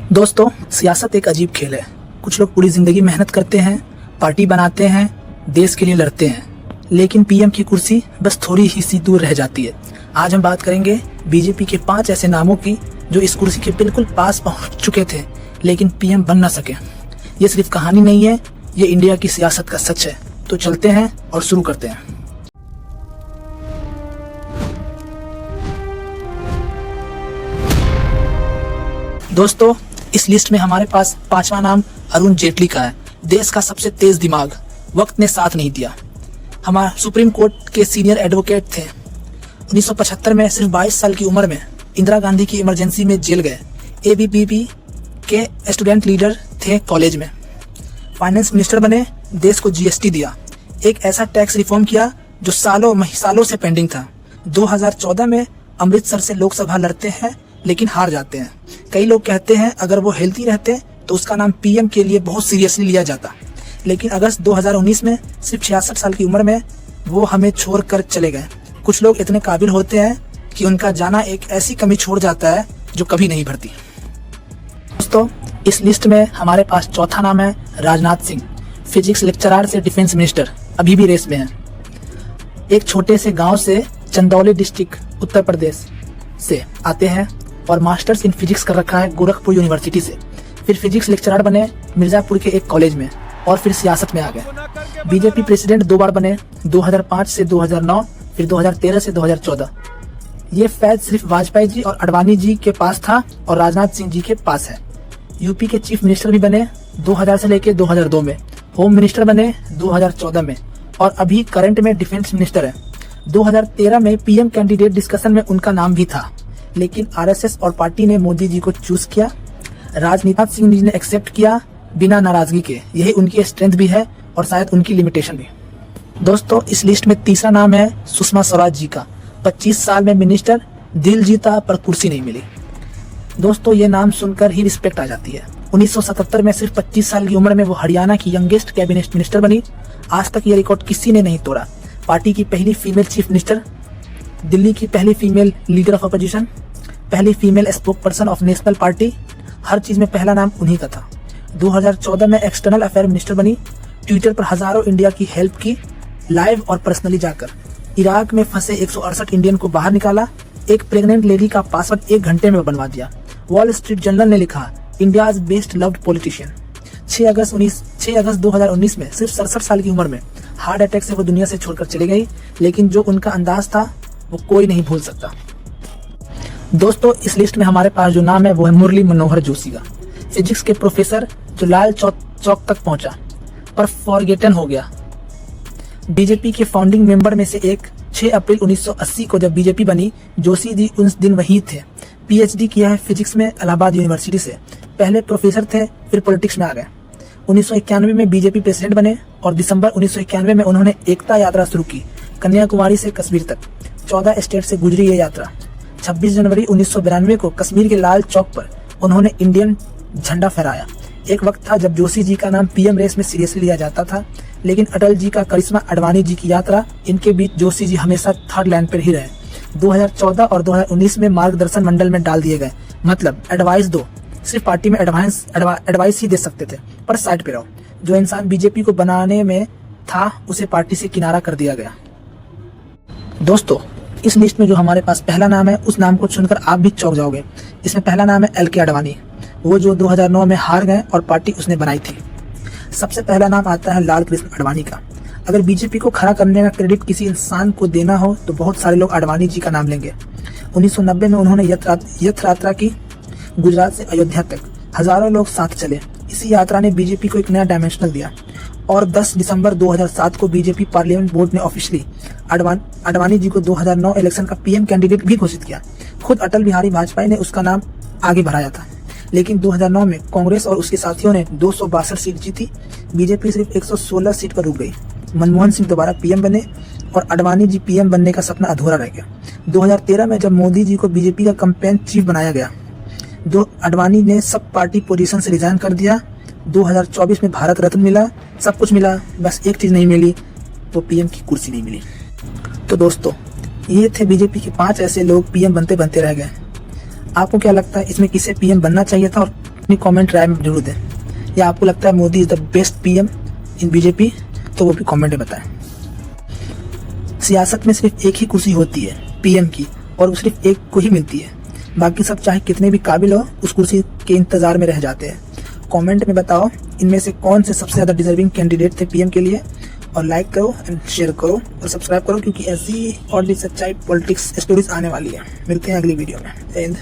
दोस्तों, सियासत एक अजीब खेल है। कुछ लोग पूरी जिंदगी मेहनत करते हैं, पार्टी बनाते हैं, देश के लिए लड़ते हैं, लेकिन पीएम की कुर्सी बस थोड़ी ही सी दूर रह जाती है। आज हम बात करेंगे बीजेपी के 5 ऐसे नामों की जो इस कुर्सी के बिल्कुल पास पहुंच चुके थे लेकिन पीएम बन ना सके। ये सिर्फ कहानी नहीं है, ये इंडिया की सियासत का सच है। तो चलते हैं और शुरू करते हैं। दोस्तों, इस लिस्ट में हमारे पास 5वां नाम अरुण जेटली का है। देश का सबसे तेज दिमाग। वक्त ने साथ नहीं दिया। हमारा सुप्रीम कोर्ट के सीनियर एडवोकेट थे। 1975 में सिर्फ 22 साल की उम्र में इंदिरा गांधी की इमरजेंसी में जेल गए। एबीवीपी के स्टूडेंट लीडर थे कॉलेज में। फाइनेंस मिनिस्टर बने, देश को जीएसटी दिया। एक ऐसा टैक्स रिफॉर्म किया जो सालों से पेंडिंग था। 2014 में अमृतसर से लोकसभा लड़ते हैं लेकिन हार जाते हैं। कई लोग कहते हैं अगर वो हेल्थी रहते तो उसका नाम पीएम के लिए बहुत सीरियसली लिया जाता, लेकिन अगस्त 2019 में सिर्फ 66 साल की उम्र में वो हमें छोड़कर चले गए। कुछ लोग इतने काबिल होते हैं कि उनका जाना एक ऐसी कमी छोड़ जाता है जो कभी नहीं भरती। दोस्तों, इस लिस्ट में हमारे पास चौथा नाम है राजनाथ सिंह। फिजिक्स लेक्चरर से डिफेंस मिनिस्टर, अभी भी रेस में है। एक छोटे से गांव से चंदौली डिस्ट्रिक्ट उत्तर प्रदेश से आते हैं और मास्टर्स इन फिजिक्स कर रखा है गोरखपुर यूनिवर्सिटी से। फिर फिजिक्स लेक्चरर बने मिर्जापुर के एक कॉलेज में और फिर सियासत में आ गए। बीजेपी प्रेसिडेंट 2 बार बने, 2005 से 2009, फिर 2013 से 2014। ये फैज सिर्फ वाजपेयी जी और अडवाणी जी के पास था और राजनाथ सिंह जी के पास है। यूपी के चीफ मिनिस्टर भी बने 2000 से लेकर 2002 में। होम मिनिस्टर बने 2014 में और अभी करंट में डिफेंस मिनिस्टर है। 2013 में पीएम कैंडिडेट डिस्कशन में उनका नाम भी था, लेकिन आरएसएस और पार्टी ने मोदी जी को चूज किया। राजनाथ सिंह जी ने एक्सेप्ट किया बिना नाराजगी के। यही उनकी स्ट्रेंथ भी है और शायद उनकी लिमिटेशन भी। दोस्तों, इस लिस्ट में तीसरा नाम है सुषमा स्वराज जी का। 25 साल में मिनिस्टर, दिल जीता पर कुर्सी नहीं मिली। दोस्तों, ये नाम सुनकर ही रिस्पेक्ट आ जाती है। 1977 में सिर्फ 25 साल की उम्र में वो हरियाणा की यंगेस्ट कैबिनेट मिनिस्टर बनी। आज तक ये रिकॉर्ड किसी ने नहीं तोड़ा। पार्टी की पहली फीमेल चीफ मिनिस्टर, दिल्ली की पहली फीमेल लीडर ऑफ अपोजिशन, पहली female spokesperson of national party. हर चीज में पहला नाम उन्हीं का था। 2014 में एक्सटर्नल अफेयर मिनिस्टर बनी। ट्विटर पर हजारों इंडिया की हेल्प की, लाइव और पर्सनली जाकर। इराक में फंसे 168 इंडियन को बाहर निकाला। एक प्रेग्नेंट लेडी का पासवर्ड 1 घंटे में बनवा दिया। वॉल स्ट्रीट जर्नल ने लिखा, इंडियाज बेस्ट लव्ड पॉलिटिशियन। 6 अगस्त 2019 में सिर्फ 67 साल की उम्र में हार्ट अटैक से वो दुनिया से छोड़कर चली गई, लेकिन जो उनका अंदाज था वो कोई नहीं भूल सकता। दोस्तों, इस लिस्ट में हमारे पास जो नाम है वो है मुरली मनोहर जोशी का। फिजिक्स के प्रोफेसर जो लाल चौक तक पहुंचा पर फॉरगेटन हो गया। बीजेपी के फाउंडिंग मेंबर में से एक। 6 अप्रैल 1980 को जब बीजेपी बनी, जोशी जी उस दिन वही थे। पीएचडी किया है फिजिक्स में इलाहाबाद यूनिवर्सिटी से। पहले प्रोफेसर थे, फिर पॉलिटिक्स में आ गए। 1991 में बीजेपी प्रेसिडेंट बने और दिसंबर 1991 में उन्होंने एकता यात्रा शुरू की, कन्याकुमारी से कश्मीर तक। 14 स्टेट से गुजरी ये यात्रा। 26 जनवरी 1992 को कश्मीर के लाल चौक पर उन्होंने इंडियन झंडा फहराया। एक वक्त था जब जोशी जी का नाम पीएम रेस में सीरियसली लिया जाता था, लेकिन अटल जी का करिश्मा, अडवाणी जी की यात्रा, इनके बीच जोशी जी हमेशा थर्ड लाइन पर ही रहे। 2014 और 2019 में मार्गदर्शन मंडल में डाल दिए गए। मतलब एडवाइस दो, सिर्फ पार्टी में एडवाइस ही दे सकते थे, पर साइड पे रहो। जो इंसान बीजेपी को बनाने में था उसे पार्टी से किनारा कर दिया गया। दोस्तों, इस लिस्ट में जो हमारे पास पहला नाम है उस नाम को सुनकर आप भी चौंक जाओगे। इसमें पहला नाम है एलके अडवाणी, वो जो 2009 में हार गए और पार्टी उसने बनाई थी। सबसे पहला नाम आता है लाल कृष्ण अडवाणी का। अगर बीजेपी को खड़ा करने का क्रेडिट किसी इंसान को देना हो तो बहुत सारे लोग अडवाणी जी का नाम लेंगे। 1990 में उन्होंने यथ यात्रा की, गुजरात से अयोध्या तक। हजारों लोग साथ चले। इसी यात्रा ने बीजेपी को एक नया डायमेंशनल दिया और 10 दिसंबर 2007 को बीजेपी पार्लियामेंट बोर्ड ने ऑफिशियली अडवाणी जी को 2009 इलेक्शन का पीएम कैंडिडेट भी घोषित किया। खुद अटल बिहारी वाजपेयी ने उसका नाम आगे बढ़ाया था, लेकिन 2009 में कांग्रेस और उसके साथियों ने 262 सीट जीती। बीजेपी सिर्फ 116 सीट पर रुक गई। मनमोहन सिंह दोबारा पीएम बने और अडवाणी जी पीएम बनने का सपना अधूरा रह गया। 2013 में जब मोदी जी को बीजेपी का कैंपेन चीफ बनाया गया, अडवाणी ने सब पार्टी पोजीशन से रिजाइन कर दिया। 2024 में भारत रत्न मिला, सब कुछ मिला, बस एक चीज नहीं मिली, वो पीएम की कुर्सी नहीं मिली। तो दोस्तों, ये थे बीजेपी के 5 ऐसे लोग पीएम बनते बनते रह गए। आपको क्या लगता है, इसमें किसे पीएम बनना चाहिए था और अपनी कमेंट राय में जरूर दें। या आपको लगता है Modi is the best PM in BJP, तो वो भी कमेंट में बताएं। सियासत में सिर्फ एक ही कुर्सी होती है पीएम की, और वो सिर्फ एक को ही मिलती है। बाकी सब चाहे कितने भी काबिल हो, उस कुर्सी के इंतजार में रह जाते हैं। कमेंट में बताओ इनमें से कौन से सबसे ज़्यादा डिजर्विंग कैंडिडेट थे पीएम के लिए। और लाइक करो एंड शेयर करो और सब्सक्राइब करो, क्योंकि ऐसी और भी सच्चाई पॉलिटिक्स स्टोरीज आने वाली है। मिलते हैं अगली वीडियो में। जय हिंद।